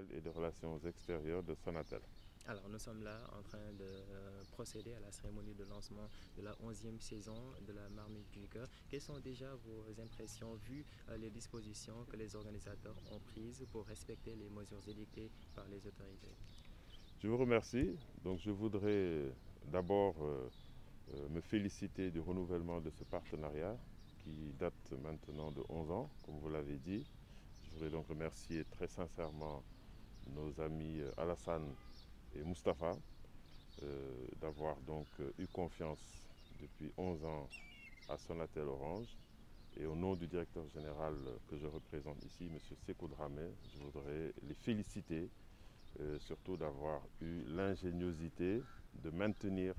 institutionnel et des relations extérieures de Sonatel. Alors, nous sommes là en train de procéder à la cérémonie de lancement de la 11e saison de la Marmite du Cœur. Quelles sont déjà vos impressions vu les dispositions que les organisateurs ont prises pour respecter les mesures édictées par les autorités? Je vous remercie. Donc, je voudrais d'abord me féliciter du renouvellement de ce partenariat qui date maintenant de 11 ans, comme vous l'avez dit. Je voudrais donc remercier très sincèrement nos amis Alassane et Mustapha d'avoir donc eu confiance depuis 11 ans à Sonatel Orange. Et au nom du directeur général que je représente ici, M. Sékou Dramé, je voudrais les féliciter, surtout d'avoir eu l'ingéniosité de maintenir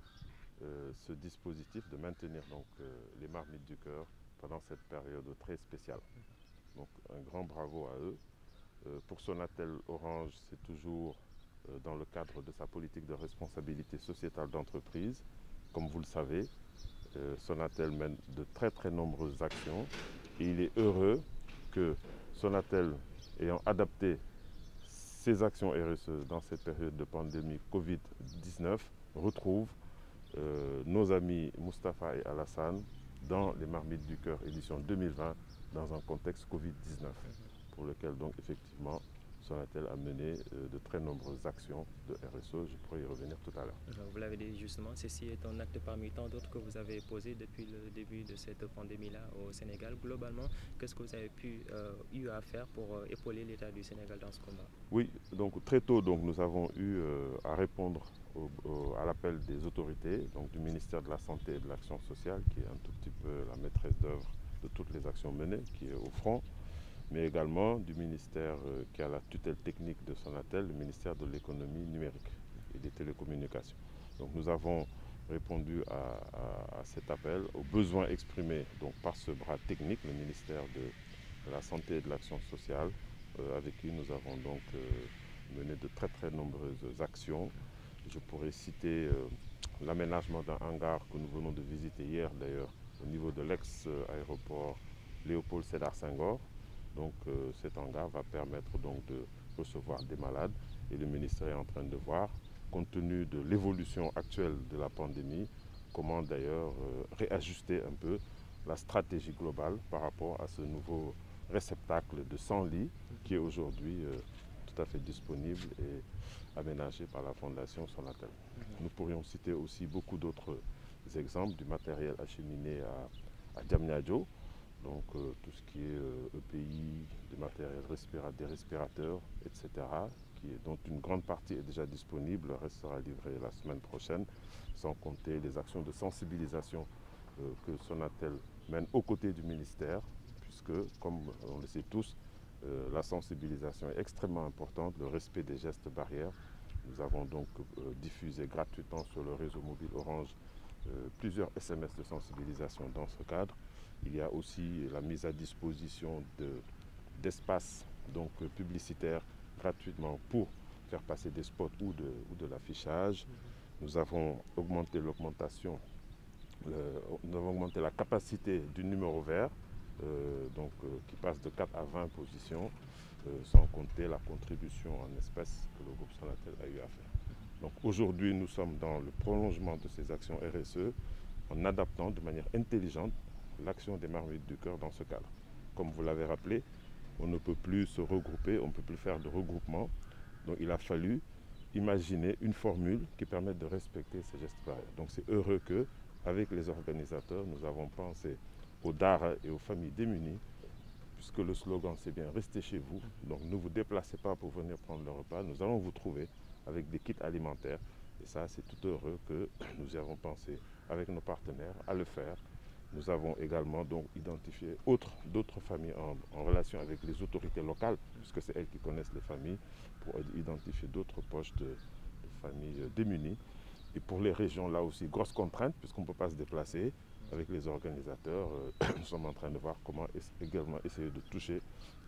ce dispositif, de maintenir donc les marmites du cœur pendant cette période très spéciale. Donc un grand bravo à eux. Pour Sonatel Orange, c'est toujours dans le cadre de sa politique de responsabilité sociétale d'entreprise. Comme vous le savez, Sonatel mène de très nombreuses actions et il est heureux que Sonatel, ayant adapté ses actions RSE dans cette période de pandémie Covid-19, retrouve nos amis Mustapha et Alassane dans les Marmites du Cœur édition 2020 dans un contexte Covid-19 pour lequel donc effectivement Sonatel a mené de très nombreuses actions de RSE. Je pourrais y revenir tout à l'heure. Vous l'avez dit justement, ceci est un acte parmi tant d'autres que vous avez posé depuis le début de cette pandémie-là au Sénégal. Globalement, qu'est-ce que vous avez eu à faire pour épauler l'État du Sénégal dans ce combat? Oui, donc très tôt donc, nous avons eu à répondre à l'appel des autorités, donc du ministère de la Santé et de l'Action sociale, qui est un tout petit peu la maîtresse d'œuvre de toutes les actions menées, qui est au front, mais également du ministère qui a la tutelle technique de Sonatel, le ministère de l'économie numérique et des télécommunications. Donc nous avons répondu à cet appel, aux besoins exprimés donc, par ce bras technique, le ministère de la Santé et de l'Action sociale, avec qui nous avons donc mené de très nombreuses actions. Je pourrais citer l'aménagement d'un hangar que nous venons de visiter hier d'ailleurs au niveau de l'ex-aéroport Léopold Sédar Senghor. Donc cet hangar va permettre donc de recevoir des malades et le ministère est en train de voir, compte tenu de l'évolution actuelle de la pandémie, comment d'ailleurs réajuster un peu la stratégie globale par rapport à ce nouveau réceptacle de 100 lits qui est aujourd'hui tout à fait disponible et aménagé par la Fondation Sonatel. Nous pourrions citer aussi beaucoup d'autres exemples du matériel acheminé à Diamniadio, donc tout ce qui est EPI, du matériel des respirateurs, etc., dont une grande partie est déjà disponible, le reste sera livré la semaine prochaine, sans compter les actions de sensibilisation que Sonatel mène aux côtés du ministère, puisque, comme on le sait tous, la sensibilisation est extrêmement importante, le respect des gestes barrières. Nous avons donc diffusé gratuitement sur le réseau mobile Orange plusieurs SMS de sensibilisation dans ce cadre. Il y a aussi la mise à disposition d'espaces publicitaires gratuitement pour faire passer des spots ou de l'affichage. Nous avons augmenté la capacité du numéro vert, qui passe de 4 à 20 positions, sans compter la contribution en espèces que le groupe Sonatel a eu à faire. Donc aujourd'hui, nous sommes dans le prolongement de ces actions RSE en adaptant de manière intelligente l'action des Marmites du Cœur dans ce cadre. Comme vous l'avez rappelé, on ne peut plus se regrouper, on ne peut plus faire de regroupement. Donc il a fallu imaginer une formule qui permette de respecter ces gestes barrières. Donc c'est heureux que, avec les organisateurs, nous avons pensé aux Dara et aux familles démunies, puisque le slogan c'est bien « Restez chez vous ». Donc ne vous déplacez pas pour venir prendre le repas. Nous allons vous trouver avec des kits alimentaires. Et ça, c'est tout heureux que nous y avons pensé avec nos partenaires à le faire. Nous avons également donc identifié d'autres familles en relation avec les autorités locales, puisque c'est elles qui connaissent les familles, pour identifier d'autres poches de familles démunies. Et pour les régions, là aussi, grosse contrainte, puisqu'on ne peut pas se déplacer. Avec les organisateurs, nous sommes en train de voir comment également essayer de toucher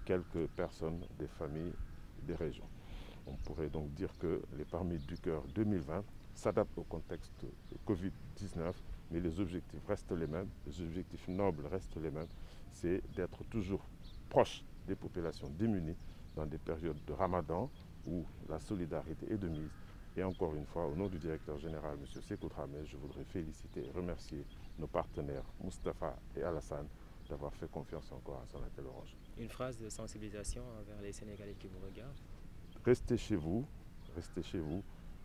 quelques personnes des familles des régions. On pourrait donc dire que les Marmites du Cœur 2020 s'adaptent au contexte de Covid-19, mais les objectifs restent les mêmes, les objectifs nobles restent les mêmes, c'est d'être toujours proche des populations démunies dans des périodes de Ramadan, où la solidarité est de mise. Et encore une fois, au nom du directeur général, M. Sékou Dramé, je voudrais féliciter et remercier nos partenaires Moustapha et Alassane d'avoir fait confiance encore à Sonatel Orange. Une phrase de sensibilisation envers les Sénégalais qui vous regardent. Restez chez vous,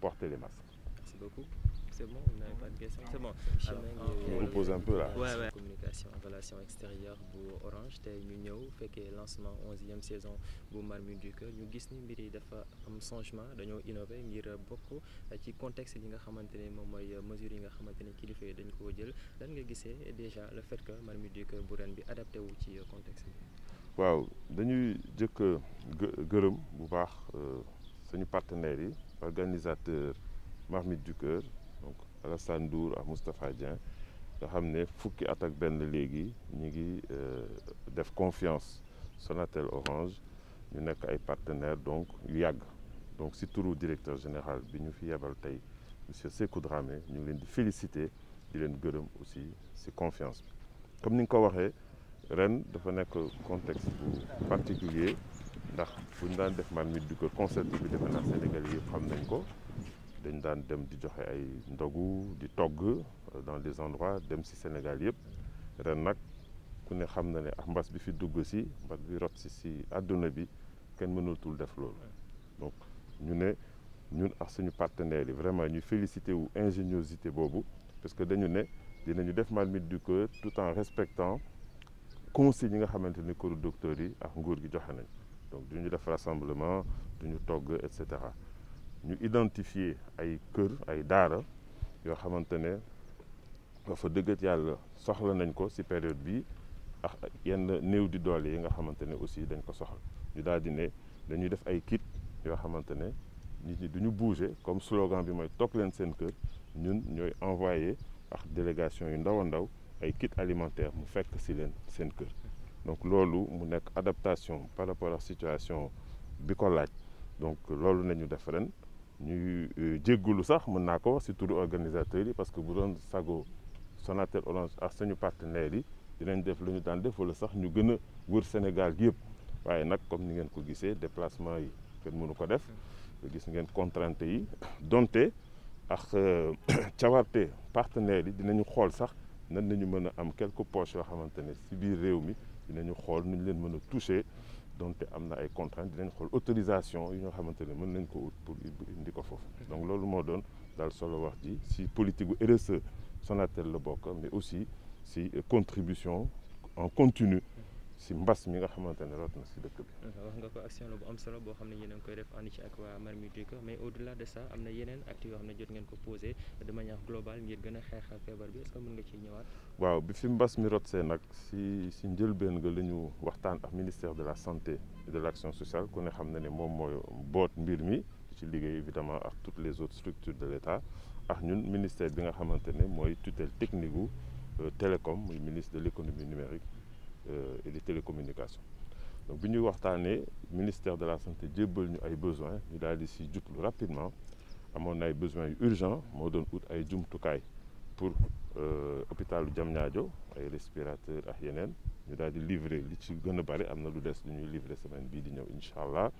portez les masques. Merci beaucoup. C'est bon, vous n'avez pas de questions. C'est bon. Je repose un peu là. Ouais. Communication, relations extérieures bu Orange tey ñu ñëw fekkee lancement 11e saison bu Marmite du Cœur ñu gis ni mbir yi dafa am changement dañoo innové ngir bokk ci contexte yi nga xamante ne moom mooy mesures yi nga xamante ne kilifa yi dañ koo jël lan nga gisee déjà le fait que Marmite du Cœur bu ren bi adapté wu ci contexte bi. waaw dañuy jëkk gërëm bu baax suñu partenaires yi organisateur Marmite du Cœur donc Alassane Ndour ak Moustapha Dieng nga xam ne fukki at ak benn léegi ñu ngi def confiance Sonatel Orange ñu nekk ay partenaires donc yu yàgg donc si turu directeur général bi ñu fi yebal tey monsieur Sékou Dramé ñu ngi leen di féliciter di leen gërëm aussi si confiance bi comme ni nga ko waxee ren dafa nekk contexte bu particulier ndax bu ñu daan def Marmite du Cœur concept bi defe naa Sénégal yi yëpp xam nañ ko dañ daan dem di joxe ay ndogu di togg dans des endroits dem si Sénégal yëpp ren nag ku ne xam na ne ak mbas bi fi dugg si mbas bi rot si àdduna bi kenn mënatul def loolu donc ñu ne ñun ak suñu partenaires yi vraiment ñu félicité wu ingéniosité boobu parce que dañu ne dinañu def Marmite du Cœur tout en respectant consignes yi nga xamante ni këru docteur yi ak nguur gi joxe nañ donc du ñu def rassemblement du ñu togg et cetera ñu identifier ay kër ay daara yoo xamante ne dafa dëggat yàlla soxla nañ ko ci période bi ak yenn néew di doole yi nga xamante ne aussi dañ ko soxla ñu daal di ne dañuy def ay kit yoo xamante ne nit ñi du ñu bouger comme slogan bi mooy toog leen seen kër ñun ñooy envoyé ak délégation yu ndaw a ndaw ay kit alimentaire mu fekk ci leen seen kër donc loolu mu nekk adaptation par rapport ak situation bi ko laaj donc loolu nañu def ren ñuy jéggulu sax mën naa ko wax ci turu organisateurs yi parce que bu doon sago Sonatel Orange ak suñu partenaires yi dinañ def lu ñu daan def wala sax ñu gën a wër Sénégal yëpp waaye nag comme ni ngeen ko gisee déplacement yi kenn mënu ko def gis ngeen contrainte yi donte ak cawarte partenaires yi dinañu xool sax nan nañu mën a am quelques poches yoo xamante ne ci biir réew mi dinañu xool nu ñu leen mën a toucher donte am na ay contraintes dinañ xool autorisation yi ñoo xamante ne mën nañ ko ut pour indi ko foofu donc loolu moo doon daal solo wax ji ci politique gu RSE Sonatel la bokk mais aussi ci contribution en continu ci mbas mi nga xamante ne rot na ci dëkk bi. wax nga ko action la bu am solo boo xam ne yéen a ngi koy def ànd ci ak waa Marmite du Cœur mais au-delà de ça am na yeneen actes yoo xam ne jot ngeen ko posé de manière globale ngir gën a xeex feebar bi est-ce que mën nga ciy ñëwaat. waaw bi fi mbas mi rot see nag ci njëlbeen nga la ñu waxtaan ak ministère de la santé et de l'action sociale ku ne xam na ne moom mooy boot mbir mi ci liggéey évidemment ak toutes les autres structures de l'État ak ñun ministère bi nga xamante ne mooy tutelle technique gu télécom muy ministre de l'économie numérique et des télécommunications donc bi ñuy waxtaanee ministère de la santé jébbal ñu ay besoins ñu daal di ci jublu rapidement amoon na ay besoins yu urgents moo doon ut ay jumtukaay pour hôpitalu Diamniadio ay respirateurs ak yeneen ñu daal di livrer li ci gën a bari am na lu des lu ñuy livrer semaine bii di ñëw incha allah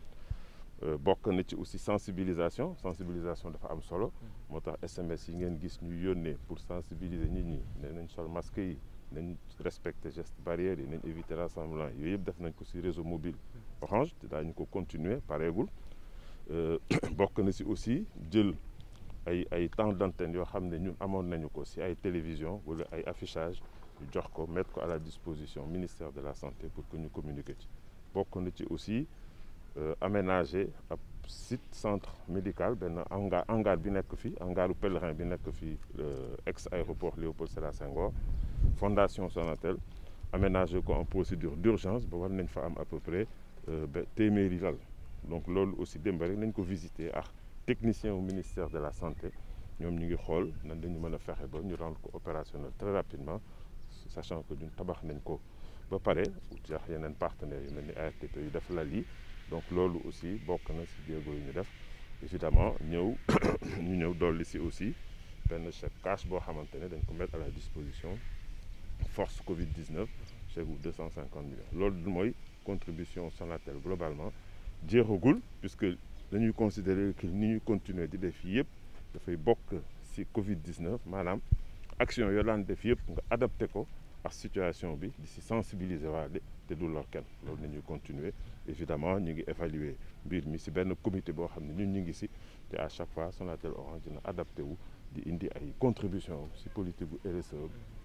bokk na ci aussi sensibilisation dafa am solo moo tax SMS yi ngeen gis ñu yónnee pour sensibiliser nit ñi nee nañ sol masque yi nañ respecter gestes barrières yi nañ éviter rassemblement yooyu yëpp def nañ ko ci réseau mobile Orange te daañu ko continuer pareegul bokk na ci aussi jël ay temps d'antenne yoo xam ne ñun amoon nañu ko ci ay télévision wala ay affichage ñu jox ko mettre ko à la disposition ministère de la santé pour que ñu communiquer ci bokk na ci aussi aménager ab site centre médical benn hangar bi nekk fii hangaru pèlerin bi nekk fii ex aéroport Léopold Sédar Senghor fondation Sonatel aménager ko en procédure d'urgence ba war nañ fa am à peu près téeméeri lal donc loolu aussi démb rek nañ ko visiter ak technicien au ministère de la santé ñoom ñu ngi xool nan dañu mën a fexe ba ñu rendre ko opérationnel très rapidement sachant que ñun tabax nañ ko ba pare ut yax yeneen partenaires yu mel ni ARTP yu def lal yi donc loolu aussi bokk na ci jéego yu ñu def évidemment ñu ñëw dolli ci aussi benn chèque cash boo xamante ne dañ ko mettre à la disposition force Covid-19 chèque bu 250 millions loolu mooy contribution Sonatel globalement jeexagul puisque dañuy considérer que ni ñu continuer di def yëpp dafay bokk ci Covid-19 maanaam action yoo daan def yëpp nga adapté ko ak situation bi di ci sensibiliser waale te du lor kenn loolu nañuy continuer évidemment ñu ngi évaluer mbir mi ci benn comité boo xam ne ñun ñu ngi ci te à chaque fois Sonatel Orange dina adapté wu di indi ay contribution ci politique bu RSE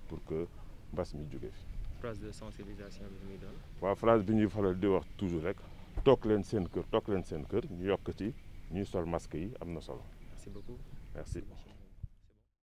pour que mbas mi jóge fi. Phrase de sensibilisation bi muy doon. waaw phrase bi ñuy faral di wax toujours rek toog leen seen kër ñu yokk ci ñuy sol masque yi am na solo. Merci beaucoup. Merci.